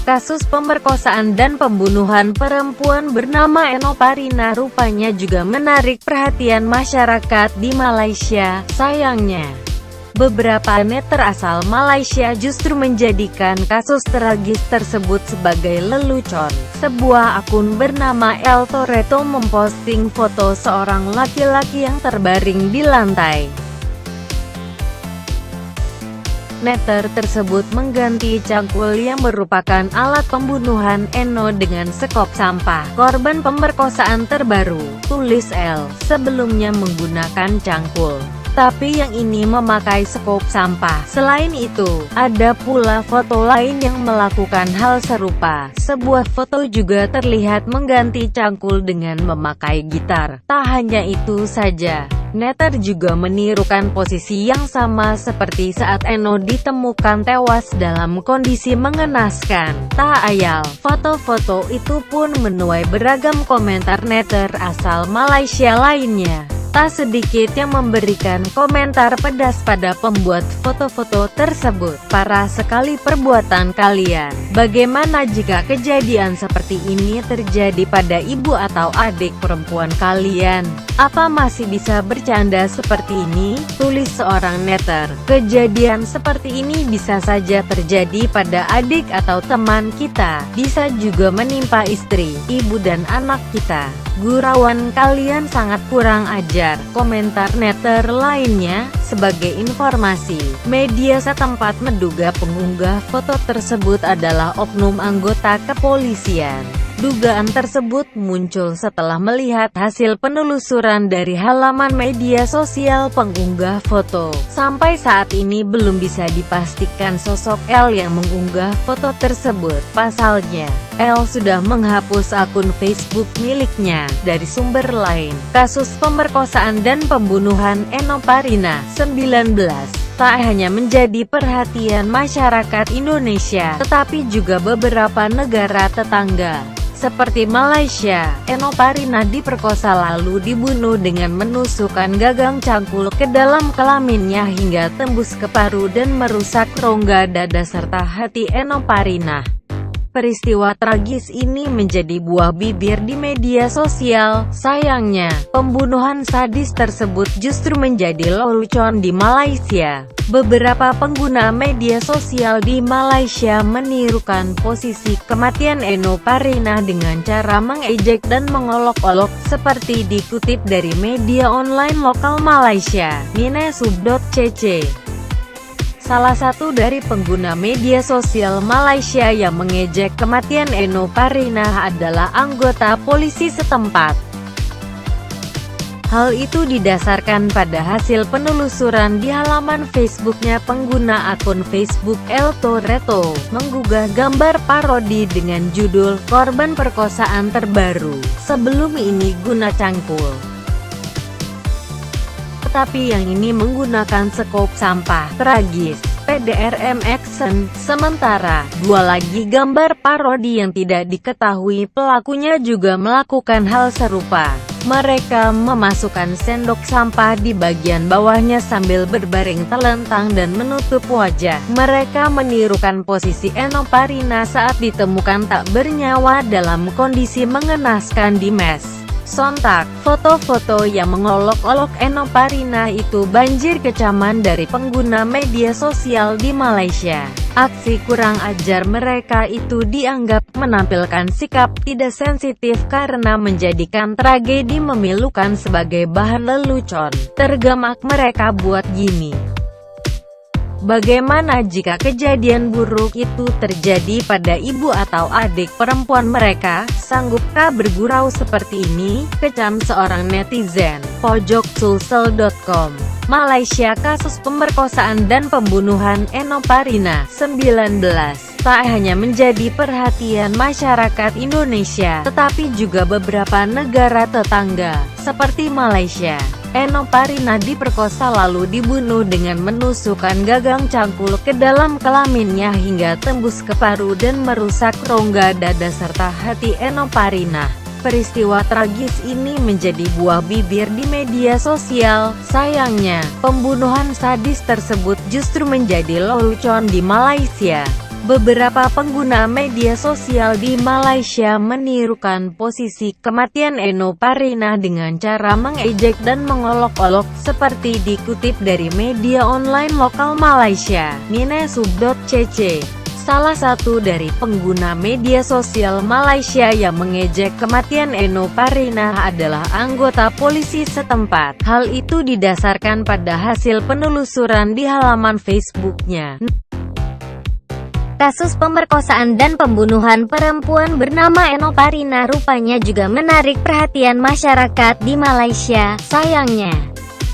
Kasus pemerkosaan dan pembunuhan perempuan bernama Eno Parina rupanya juga menarik perhatian masyarakat di Malaysia. Sayangnya, beberapa netter asal Malaysia justru menjadikan kasus tragis tersebut sebagai lelucon. Sebuah akun bernama El Toretto memposting foto seorang laki-laki yang terbaring di lantai. Netter tersebut mengganti cangkul yang merupakan alat pembunuhan Eno dengan sekop sampah. Korban pemerkosaan terbaru, tulis L, sebelumnya menggunakan cangkul, tapi yang ini memakai sekop sampah. Selain itu, ada pula foto lain yang melakukan hal serupa. Sebuah foto juga terlihat mengganti cangkul dengan memakai gitar. Tak hanya itu saja, netter juga menirukan posisi yang sama seperti saat Eno ditemukan tewas dalam kondisi mengenaskan. Tak ayal, foto-foto itu pun menuai beragam komentar netter asal Malaysia lainnya. Tak sedikit yang memberikan komentar pedas pada pembuat foto-foto tersebut. Parah sekali perbuatan kalian. Bagaimana jika kejadian seperti ini terjadi pada ibu atau adik perempuan kalian? Apa masih bisa bercanda seperti ini? Tulis seorang netter. Kejadian seperti ini bisa saja terjadi pada adik atau teman kita. Bisa juga menimpa istri, ibu dan anak kita. Gurauan kalian sangat kurang ajar. Komentar netter lainnya, sebagai informasi, media setempat menduga pengunggah foto tersebut adalah oknum anggota kepolisian. Dugaan tersebut muncul setelah melihat hasil penelusuran dari halaman media sosial pengunggah foto. Sampai saat ini belum bisa dipastikan sosok L yang mengunggah foto tersebut. Pasalnya, L sudah menghapus akun Facebook miliknya. Dari sumber lain, kasus pemerkosaan dan pembunuhan Eno Parina, 19, tak hanya menjadi perhatian masyarakat Indonesia, tetapi juga beberapa negara tetangga. Seperti Malaysia, Eno Parina diperkosa lalu dibunuh dengan menusukkan gagang cangkul ke dalam kelaminnya hingga tembus ke paru dan merusak rongga dada serta hati Eno Parina. Peristiwa tragis ini menjadi buah bibir di media sosial. Sayangnya, pembunuhan sadis tersebut justru menjadi lelucon di Malaysia. Beberapa pengguna media sosial di Malaysia menirukan posisi kematian Eno Parina dengan cara mengejek dan mengolok-olok, seperti dikutip dari media online lokal Malaysia, minesub.cc. Salah satu dari pengguna media sosial Malaysia yang mengejek kematian Eno Parina adalah anggota polisi setempat. Hal itu didasarkan pada hasil penelusuran di halaman Facebooknya pengguna akun Facebook El Toretto, menggugah gambar parodi dengan judul "Korban Perkosaan Terbaru", sebelum ini guna cangkul. Tetapi yang ini menggunakan sekop sampah. Tragis, PDRM Action. Sementara, dua lagi gambar parodi yang tidak diketahui pelakunya juga melakukan hal serupa. Mereka memasukkan sendok sampah di bagian bawahnya sambil berbaring telentang dan menutup wajah. Mereka menirukan posisi Eno Parina saat ditemukan tak bernyawa dalam kondisi mengenaskan di mes. Sontak, foto-foto yang mengolok-olok Eno Parina itu banjir kecaman dari pengguna media sosial di Malaysia. Aksi kurang ajar mereka itu dianggap menampilkan sikap tidak sensitif karena menjadikan tragedi memilukan sebagai bahan lelucon. Tergemak mereka buat gini. Bagaimana jika kejadian buruk itu terjadi pada ibu atau adik perempuan mereka? Sanggupkah bergurau seperti ini? Kecam seorang netizen. pojoksulsel.com. Malaysia, kasus pemerkosaan dan pembunuhan Eno Parina, 19, tak hanya menjadi perhatian masyarakat Indonesia, tetapi juga beberapa negara tetangga, seperti Malaysia. Eno Parina diperkosa lalu dibunuh dengan menusukkan gagang cangkul ke dalam kelaminnya hingga tembus ke paru dan merusak rongga dada serta hati Eno Parina. Peristiwa tragis ini menjadi buah bibir di media sosial. Sayangnya, pembunuhan sadis tersebut justru menjadi lelucon di Malaysia. Beberapa pengguna media sosial di Malaysia menirukan posisi kematian Enno Parinah dengan cara mengejek dan mengolok-olok, seperti dikutip dari media online lokal Malaysia, Minesub.cc. Salah satu dari pengguna media sosial Malaysia yang mengejek kematian Enno Parinah adalah anggota polisi setempat. Hal itu didasarkan pada hasil penelusuran di halaman Facebooknya. Kasus pemerkosaan dan pembunuhan perempuan bernama Enno Parinah rupanya juga menarik perhatian masyarakat di Malaysia. Sayangnya,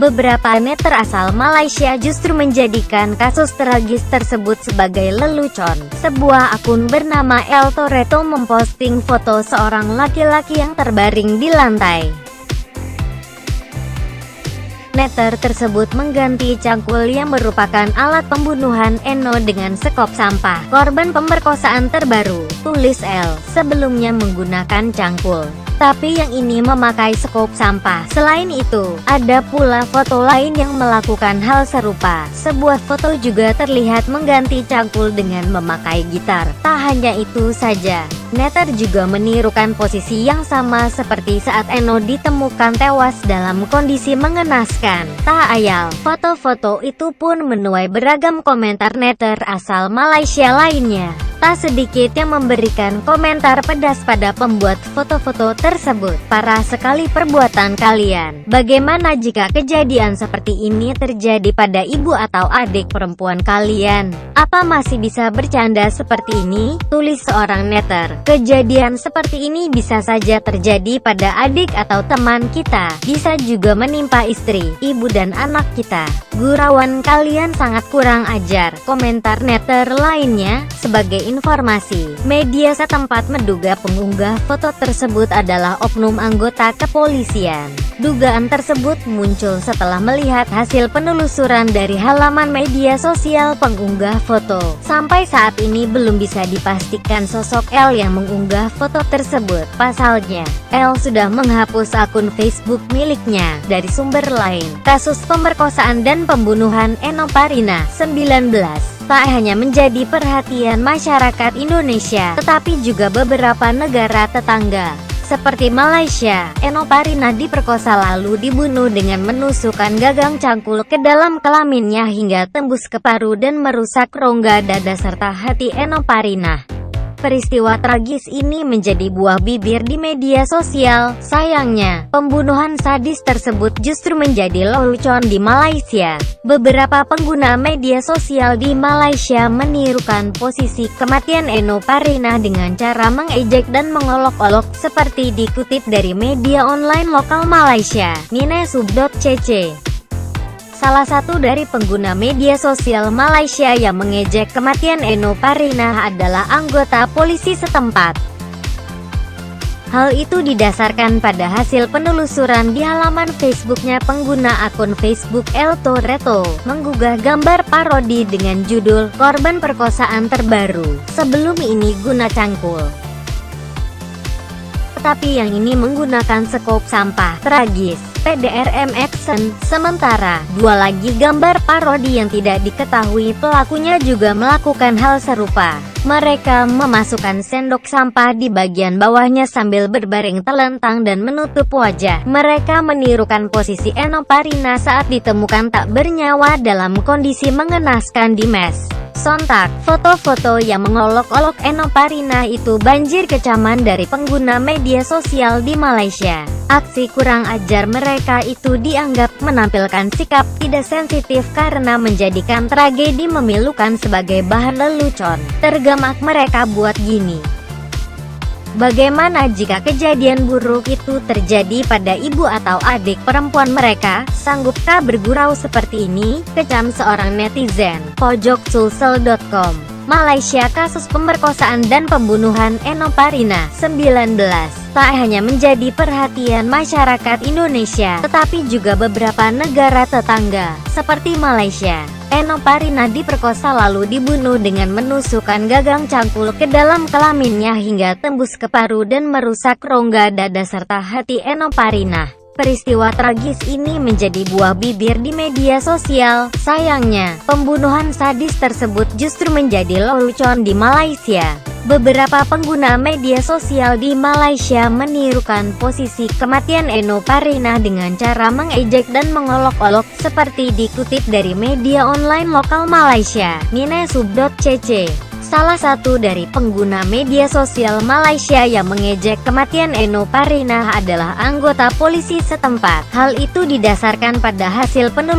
beberapa netter asal Malaysia justru menjadikan kasus tragis tersebut sebagai lelucon. Sebuah akun bernama El Toretto memposting foto seorang laki-laki yang terbaring di lantai. Netter tersebut mengganti cangkul yang merupakan alat pembunuhan Enno dengan sekop sampah. Korban pemerkosaan terbaru, tulis L, sebelumnya menggunakan cangkul, tapi yang ini memakai sekop sampah. Selain itu, ada pula foto lain yang melakukan hal serupa. Sebuah foto juga terlihat mengganti cangkul dengan memakai gitar. Tak hanya itu saja, netter juga menirukan posisi yang sama seperti saat Enno ditemukan tewas dalam kondisi mengenaskan. Tak ayal, foto-foto itu pun menuai beragam komentar netter asal Malaysia lainnya. Tak sedikit yang memberikan komentar pedas pada pembuat foto-foto tersebut. Parah sekali perbuatan kalian. Bagaimana jika kejadian seperti ini terjadi pada ibu atau adik perempuan kalian? Apa masih bisa bercanda seperti ini? Tulis seorang netter. Kejadian seperti ini bisa saja terjadi pada adik atau teman kita. Bisa juga menimpa istri, ibu dan anak kita. Gurauan kalian sangat kurang ajar. Komentar netter lainnya, sebagai informasi, media setempat menduga pengunggah foto tersebut adalah oknum anggota kepolisian. Dugaan tersebut muncul setelah melihat hasil penelusuran dari halaman media sosial pengunggah foto. Sampai saat ini belum bisa dipastikan sosok L yang mengunggah foto tersebut. Pasalnya, L sudah menghapus akun Facebook miliknya. Dari sumber lain, kasus pemerkosaan dan pembunuhan Enno Parinah 19 tak hanya menjadi perhatian masyarakat Indonesia, tetapi juga beberapa negara tetangga. Seperti Malaysia, Enno Parinah diperkosa lalu dibunuh dengan menusukkan gagang cangkul ke dalam kelaminnya hingga tembus ke paru dan merusak rongga dada serta hati Enno Parinah. Peristiwa tragis ini menjadi buah bibir di media sosial. Sayangnya, pembunuhan sadis tersebut justru menjadi lelucon di Malaysia. Beberapa pengguna media sosial di Malaysia menirukan posisi kematian Enno Parinah dengan cara mengejek dan mengolok-olok, seperti dikutip dari media online lokal Malaysia, Minesub.cc. Salah satu dari pengguna media sosial Malaysia yang mengejek kematian Enno Parinah adalah anggota polisi setempat. Hal itu didasarkan pada hasil penelusuran di halaman Facebooknya. Pengguna akun Facebook El Toretto menggugah gambar parodi dengan judul "Korban Perkosaan Terbaru", sebelum ini guna cangkul, tapi yang ini menggunakan sekop sampah. Tragis, PDRM Action. Sementara, dua lagi gambar parodi yang tidak diketahui pelakunya juga melakukan hal serupa. Mereka memasukkan sendok sampah di bagian bawahnya sambil berbaring telentang dan menutup wajah. Mereka menirukan posisi Enno Parinah saat ditemukan tak bernyawa dalam kondisi mengenaskan di mes. Sontak, foto-foto yang mengolok-olok Enno Parinah itu banjir kecaman dari pengguna media sosial di Malaysia. Aksi kurang ajar mereka itu dianggap menampilkan sikap tidak sensitif karena menjadikan tragedi memilukan sebagai bahan lelucon. Tergemak mereka buat gini. Bagaimana jika kejadian buruk itu terjadi pada ibu atau adik perempuan mereka? Sanggupkah bergurau seperti ini? Kecam seorang netizen. pojoksulsel.com. Malaysia. Kasus pemerkosaan dan pembunuhan Enno Parinah 19 tak hanya menjadi perhatian masyarakat Indonesia, tetapi juga beberapa negara tetangga, seperti Malaysia. Enno Parinah diperkosa lalu dibunuh dengan menusukkan gagang cangkul ke dalam kelaminnya hingga tembus ke paru dan merusak rongga dada serta hati Enno Parinah. Peristiwa tragis ini menjadi buah bibir di media sosial. Sayangnya, pembunuhan sadis tersebut justru menjadi lelucon di Malaysia. Beberapa pengguna media sosial di Malaysia menirukan posisi kematian Eno Parinah dengan cara mengejek dan mengolok-olok, seperti dikutip dari media online lokal Malaysia, Minesub.cc. Salah satu dari pengguna media sosial Malaysia yang mengejek kematian Eno Parinah adalah anggota polisi setempat. Hal itu didasarkan pada hasil penelusuran